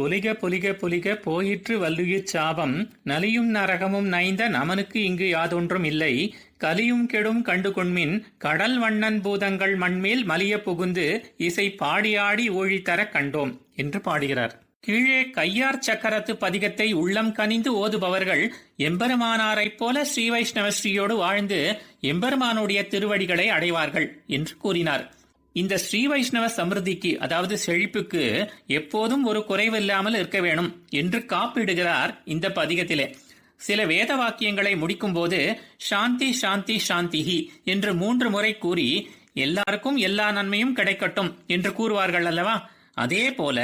பொலிக பொலிக பொலிக போயிற்று வல்லுயிர்ச் சாபம் நலியும் நரகமும் நைந்த நமனுக்கு இங்கு யாதொன்றும் இல்லை கலியும் கெடும் கண்டுகொண்மின் கடல் வண்ணன் பூதங்கள் மண்மேல் மலிய புகுந்து இசை பாடியாடி ஊழித்தரக் கண்டோம் என்று பாடுகிறார். கீழே கையார் சக்கரத்து பதிகத்தை உள்ளம் கனிந்து ஓதுபவர்கள் எம்பெருமானாரைப் போல ஸ்ரீ வைஷ்ணவ ஸ்ரீயோடு வாழ்ந்து எம்பெருமானுடைய திருவடிகளை அடைவார்கள் என்று கூறினார். இந்த ஸ்ரீ வைஷ்ணவ சமிருதிக்கு, அதாவது செழிப்புக்கு எப்போதும் ஒரு குறைவில்லாமல் இருக்க வேணும் என்று காப்பிடுகிறார் இந்த பதிகத்திலே. சில வேத வாக்கியங்களை முடிக்கும் போது சாந்தி சாந்தி சாந்திஹி என்று 3 முறை கூறி எல்லாருக்கும் எல்லா நன்மையும் கிடைக்கட்டும் என்று கூறுவார்கள் அல்லவா? அதே போல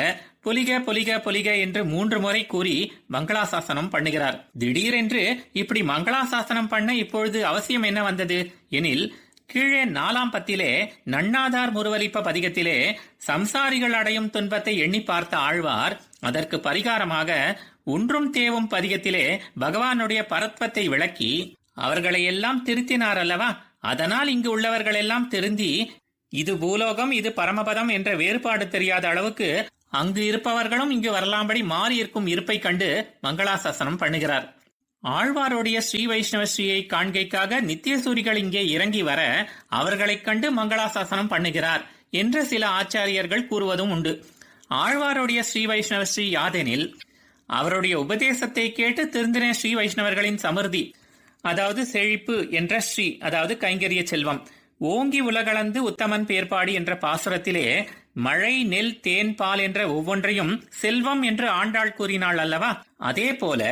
பொலிக பொலிக பொலிக என்று 3 முறை கூறி மங்களாசாசனம் பண்ணுகிறார். திடீரென்று இப்படி மங்களாசாசனம் பண்ண இப்பொழுது அவசியம் என்ன வந்தது எனில், கீழே 4ஆம் பத்திலே நன்னாதார் முருவலிப்ப பதிகத்திலே சம்சாரிகள் அடையும் துன்பத்தை எண்ணி பார்த்த ஆழ்வார் அதற்கு பரிகாரமாக ஒன்றும் தேவும் பதிகத்திலே பகவானுடைய பரத்வத்தை விளக்கி அவர்களை எல்லாம் திருத்தினார் அல்லவா? அதனால் இங்கு உள்ளவர்களெல்லாம் திருந்தி இது பூலோகம் இது பரமபதம் என்ற வேறுபாடு தெரியாத அளவுக்கு அங்கு இருப்பவர்களும் இங்கு வரலாம்படி மாறி இருக்கும் இருப்பை கண்டு மங்களாசாசனம் பண்ணுகிறார். ஆழ்வாருடைய ஸ்ரீ வைஷ்ணவ ஸ்ரீயை காண்கைக்காக நித்தியசூரிகள் இங்கே இறங்கி வர அவர்களைக் கண்டு மங்களாசாசனம் பண்ணுகிறார் என்று சில ஆச்சாரியர்கள் கூறுவதும் உண்டு. ஆழ்வாருடைய ஸ்ரீ வைஷ்ணவ ஸ்ரீ யாதெனில், அவருடைய உபதேசத்தை கேட்டு திருந்தின ஸ்ரீ வைஷ்ணவர்களின் சமிருதி, அதாவது செழிப்பு என்ற ஸ்ரீ, அதாவது கைங்கரிய செல்வம். ஓங்கி உலகளந்து உத்தமன் பேர்பாடி என்ற பாசுரத்திலே மழை நெல் தேன் பால் என்ற ஒவ்வொன்றையும் செல்வம் என்று ஆண்டாள் கூறினாள் அல்லவா? அதே போல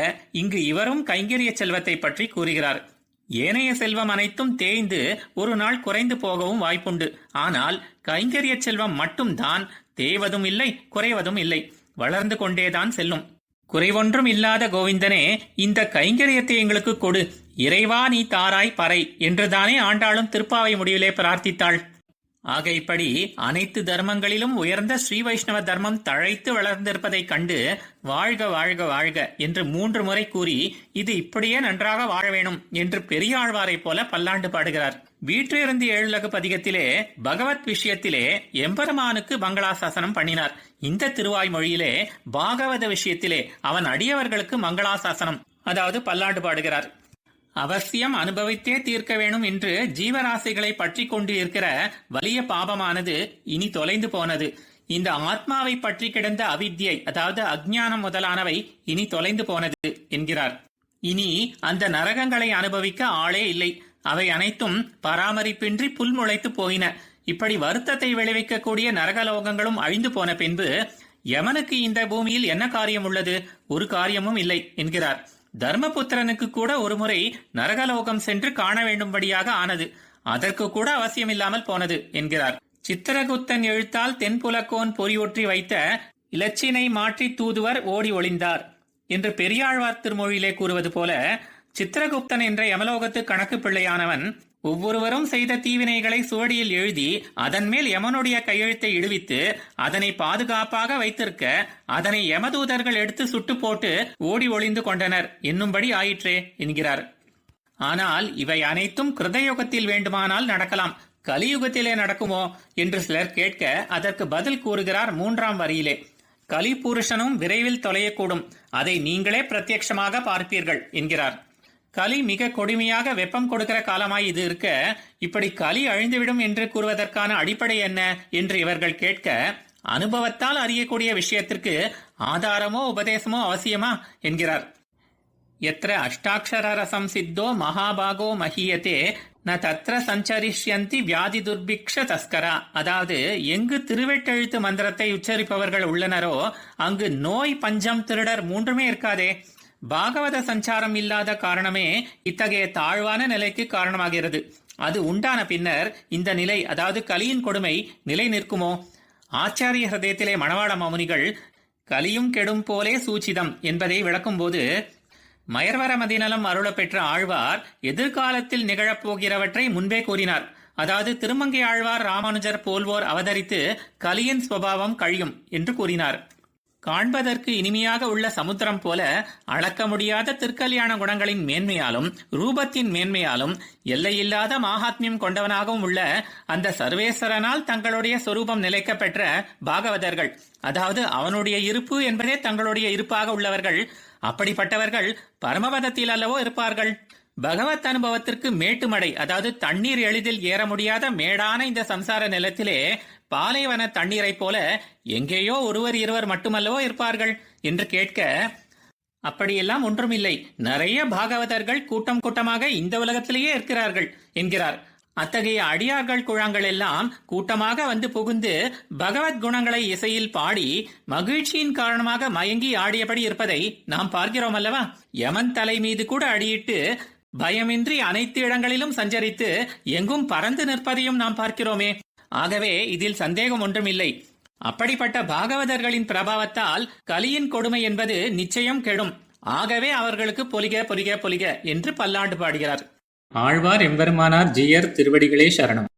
இங்கு இவரும் கைங்கரிய செல்வத்தை பற்றி கூறுகிறார். ஏனைய செல்வம் அனைத்தும் தேய்ந்து ஒரு நாள் குறைந்து போகவும் வாய்ப்புண்டு. ஆனால் கைங்கரிய செல்வம் மட்டும்தான் தேய்வதும் இல்லை குறைவதும் இல்லை, வளர்ந்து கொண்டேதான் செல்லும். குறைவொன்றும் இல்லாத கோவிந்தனே, இந்த கைங்கரியத்தை எங்களுக்கு கொடு, இறைவா நீ தாராய் பறை என்றுதானே ஆண்டாளும் திருப்பாவை முடிவிலே பிரார்த்தித்தாள். ஆக இப்படி அனைத்து தர்மங்களிலும் உயர்ந்த ஸ்ரீ வைஷ்ணவ தர்மம் தழைத்து வளர்ந்திருப்பதைக் கண்டு வாழ்க வாழ்க வாழ்க என்று 3 முறை கூறி இது இப்படியே நன்றாக வாழ வேணும் என்று பெரியாழ்வாரைப் போல பல்லாண்டு பாடுகிறார். வீற்றிருந்து ஏழுலகு பதிகத்திலே பகவத் விஷயத்திலே எம்பெருமானுக்கு மங்களாசாசனம் பண்ணினார். இந்த திருவாய்மொழியிலே பாகவத விஷயத்திலே அவன் அடியவர்களுக்கு மங்களாசாசனம், அதாவது பல்லாண்டு பாடுகிறார். அவசியம் அனுபவித்தே தீர்க்க வேணும் என்று ஜீவராசிகளை பற்றி கொண்டு இருக்கிற வலிய பாபமானது இனி தொலைந்து போனது. இந்த ஆத்மாவை பற்றி கிடந்த அவித்யை, அதாவது அஜ்ஞானம் முதலானவை இனி தொலைந்து போனது என்கிறார். இனி அந்த நரகங்களை அனுபவிக்க ஆளே இல்லை, அவை அனைத்தும் பராமரிப்பின்றி புல் முளைத்து போயின. இப்படி வருத்தத்தை விளைவிக்கக்கூடிய நரகலோகங்களும் அழிந்து போன பின்பு யமனுக்கு இந்த பூமியில் என்ன காரியம் உள்ளது? ஒரு காரியமும் இல்லை என்கிறார். தர்மபுத்திரனுக்கு கூட ஒருமுறை நரகலோகம் சென்று காண வேண்டும்படியாக ஆனது, அதற்கு கூட அவசியமில்லாமல் போனது என்கிறார். சித்திரகுப்தன் எழுத்தால் தென்புலக்கோன் பொறியொற்றி வைத்த இலச்சினை மாற்றி தூதுவர் ஓடி ஒளிந்தார் என்று பெரியாழ்வார் திருமொழியிலே கூறுவது போல, சித்திரகுப்தன் என்ற யமலோகத்து கணக்கு பிள்ளையானவன் ஒவ்வொருவரும் செய்த தீவினைகளை சுவடியில் எழுதி அதன் மேல் யமனுடைய கையெழுத்தை இடுவித்து அதனை பாதுகாப்பாக வைத்திருக்க அதனை யமதூதர்கள் எடுத்து சுட்டு போட்டு ஓடி ஒளிந்து கொண்டனர் என்னும்படி ஆயிற்றே என்கிறார். ஆனால் இவை அனைத்தும் கிருதயுகத்தில் வேண்டுமானால் நடக்கலாம், கலியுகத்திலே நடக்குமோ என்று சிலர் கேட்க அதற்கு பதில் கூறுகிறார் 3ஆம் வரியிலே. கலிபுருஷனும் விரைவில் தொலையக்கூடும், அதை நீங்களே பிரத்யட்சமாக பார்ப்பீர்கள் என்கிறார். கலி மிக கொடுமையாக வெப்பம் கொடுக்கிற காலமாய் இது இருக்க இப்படி கலி அழிந்துவிடும் என்று கூறுவதற்கான அடிப்படை என்ன என்று இவர்கள் கேட்க, அனுபவத்தால் அறியக்கூடிய விஷயத்திற்கு ஆதாரமோ உபதேசமோ அவசியமா என்கிறார். எத்திர அஷ்டாட்சர ரசம் சித்தோ மகாபாகோ மஹீயத்தே ந தத்ர சஞ்சரிஷ்யந்தி வியாதி துர்பிக்ஷ தஸ்கரா, அதாவது எங்கு திருவெட்டெழுத்து மந்திரத்தை உச்சரிப்பவர்கள் உள்ளனரோ அங்கு நோய் பஞ்சம் திருடர் 3மே இருக்காதே. பாகவத சஞ்சாரம் இல்லாத காரணமே இத்தகைய தாழ்வான நிலைக்கு காரணமாகிறது. அது உண்டான பின்னர் இந்த நிலை, அதாவது கலியின் கொடுமை நிலை நிற்குமோ? ஆச்சாரிய ஹிருதயத்திலே மணவாள மமுனிகள் கலியும் கெடும் போலே சூச்சிதம் என்பதை விளக்கும் போது, மயர்வர மதிநலம் அருளப்பெற்ற ஆழ்வார் எதிர்காலத்தில் நிகழப்போகிறவற்றை முன்பே கூறினார். அதாவது திருமங்கை ஆழ்வார் ராமானுஜர் போல்வோர் அவதரித்து கலியின் சுபாவம் கழியும் என்று கூறினார். காண்பதற்கு இனிமையாக உள்ள சமுத்திரம் போல அளக்க முடியாத திருக்கல்யாண குணங்களின் மேன்மையாலும் ரூபத்தின் மேன்மையாலும் எல்லையில்லாத மாகாத்மியம் கொண்டவனாகவும் உள்ள அந்த சர்வேஸ்வரனால் தங்களுடைய சொரூபம் நிலைக்க பெற்ற பாகவதர்கள், அதாவது அவனுடைய இருப்பு என்பதே தங்களுடைய இருப்பாக உள்ளவர்கள். அப்படிப்பட்டவர்கள் பரமபதத்தில் அல்லவோ இருப்பார்கள். பகவத் அனுபவத்திற்கு மேட்டுமடை, அதாவது தண்ணீர் எளிதில் ஏற முடியாத மேடான இந்த சம்சார நிலத்திலே பாலைவன தண்ணீரை போல எங்கேயோ ஒருவர் இருவர் மட்டுமல்லவோ இருப்பார்கள் என்று கேட்க, அப்படியெல்லாம் ஒன்றுமில்லை, நிறைய பாகவதர்கள் கூட்டம் கூட்டமாக இந்த உலகத்திலேயே இருக்கிறார்கள் என்கிறார். அத்தகைய அடியார்கள் குழாங்கள் எல்லாம் கூட்டமாக வந்து புகுந்து பகவத் குணங்களை இசையில் பாடி மகிழ்ச்சியின் காரணமாக மயங்கி ஆடியபடி இருப்பதை நாம் பார்க்கிறோம் அல்லவா? யமன் தலை மீது கூட அடியிட்டு பயமின்றி அனைத்து இடங்களிலும் சஞ்சரித்து எங்கும் பறந்து நிற்பதையும் நாம் பார்க்கிறோமே. ஆகவே இதில் சந்தேகம் ஒன்றுமில்லை. அப்படிப்பட்ட பாகவதர்களின் பிரபாவத்தால் கலியின் கொடுமை என்பது நிச்சயம் கெடும். ஆகவே அவர்களுக்கு பொலிக பொலிக பொலிக என்று பல்லாண்டு பாடுகிறார். ஆழ்வார் எம்பெருமானார் ஜீயர் திருவடிகளே சரணம்.